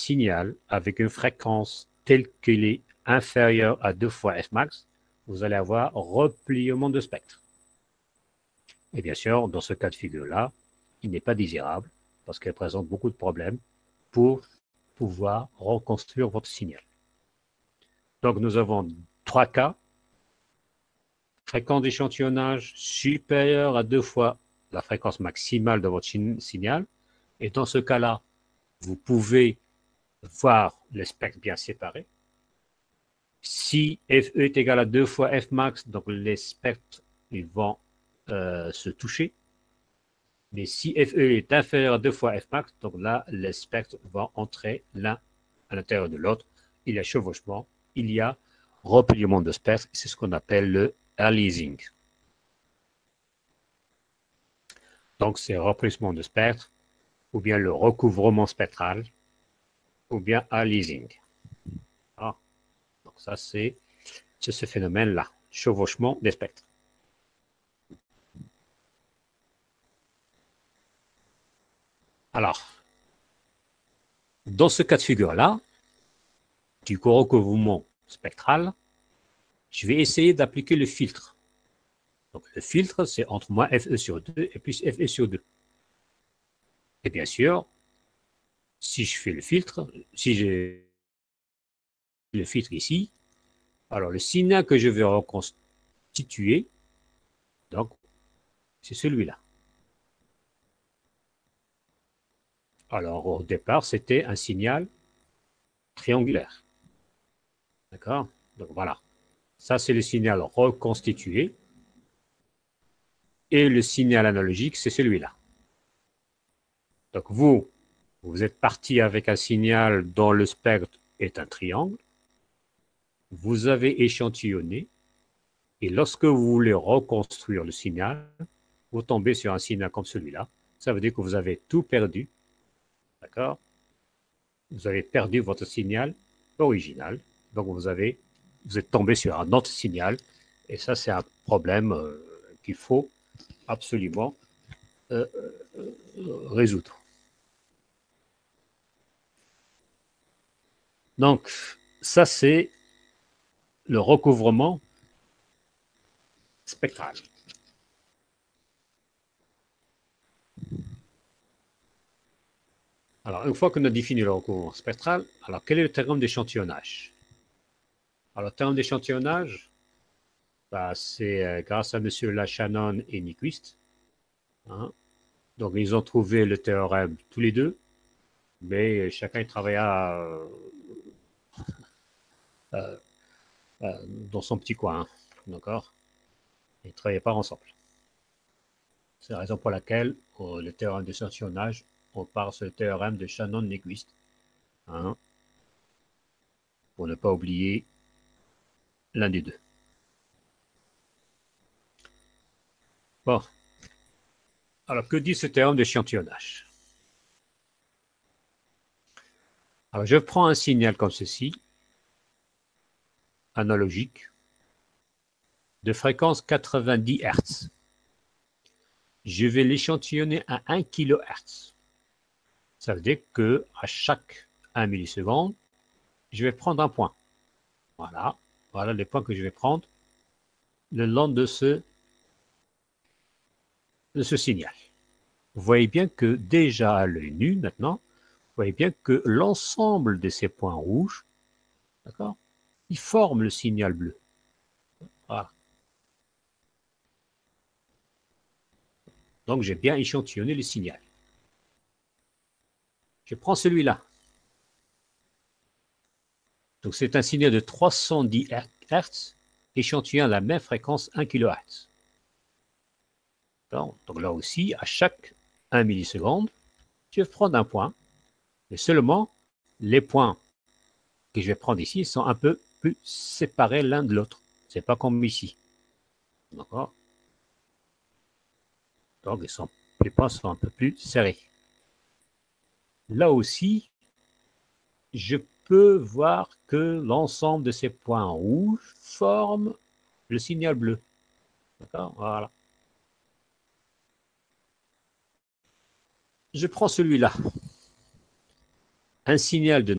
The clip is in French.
signal avec une fréquence telle qu'elle est inférieure à 2 fois Fmax, vous allez avoir repliement de spectre. Et bien sûr, dans ce cas de figure-là, il n'est pas désirable parce qu'elle présente beaucoup de problèmes pour pouvoir reconstruire votre signal. Donc, nous avons 3 cas. Fréquence d'échantillonnage supérieure à 2 fois la fréquence maximale de votre signal. Et dans ce cas-là, vous pouvez voir les spectres bien séparés. Si FE est égal à 2 fois Fmax, donc les spectres ils vont se toucher. Mais si FE est inférieur à 2 fois Fmax, donc là, les spectres vont entrer l'un à l'intérieur de l'autre. Il y a chevauchement, il y a repliement de spectres. C'est ce qu'on appelle le aliasing. Donc, c'est replissement de spectre, ou bien le recouvrement spectral, ou bien aliasing. Ah. Donc, ça, c'est ce phénomène-là, chevauchement des spectres. Alors, dans ce cas de figure-là, du recouvrement spectral, je vais essayer d'appliquer le filtre. Donc, le filtre, c'est entre moins FE sur 2 et plus FE sur 2. Et bien sûr, si je fais le filtre, si j'ai le filtre ici, alors le signal que je vais reconstituer, donc, c'est celui-là. Alors, au départ, c'était un signal triangulaire. D'accord? Donc, voilà. Ça, c'est le signal reconstitué. Et le signal analogique, c'est celui-là. Donc, vous êtes parti avec un signal dont le spectre est un triangle. Vous avez échantillonné. Et lorsque vous voulez reconstruire le signal, vous tombez sur un signal comme celui-là. Ça veut dire que vous avez tout perdu. D'accord? Vous avez perdu votre signal original. Donc, vous êtes tombé sur un autre signal. Et ça, c'est un problème qu'il faut absolument résoudre. Donc, ça, c'est le recouvrement spectral. Alors, une fois qu'on a défini le recouvrement spectral, alors quel est le théorème d'échantillonnage? Alors, le théorème d'échantillonnage, bah, c'est grâce à M. Lachanon et Nyquist. Hein. Donc, ils ont trouvé le théorème tous les deux, mais chacun travailla dans son petit coin. Hein. D'accord? Ils ne travaillaient pas ensemble. C'est la raison pour laquelle le théorème d'échantillonnage, on part sur le théorème de Shannon-Nyquist. Hein, pour ne pas oublier l'un des deux. Bon. Alors, que dit ce théorème d'échantillonnage? Alors, je prends un signal comme ceci, analogique, de fréquence 90 Hz. Je vais l'échantillonner à 1 kHz. Ça veut dire qu'à chaque 1 milliseconde, je vais prendre un point. Voilà. Voilà les points que je vais prendre le long de ce signal. Vous voyez bien que déjà à l'œil nu, maintenant, vous voyez bien que l'ensemble de ces points rouges, d'accord, ils forment le signal bleu. Voilà. Donc, j'ai bien échantillonné le signal. Je prends celui-là. Donc, c'est un signal de 310 Hz échantillonné à la même fréquence 1 kHz. Donc, là aussi, à chaque 1 milliseconde, je vais prendre un point, mais seulement les points que je vais prendre ici sont un peu plus séparés l'un de l'autre. Ce n'est pas comme ici. D'accord? Donc, les points sont un peu plus serrés. Là aussi, je peux voir que l'ensemble de ces points rouges forme le signal bleu. D'accord? Voilà. Je prends celui-là. Un signal de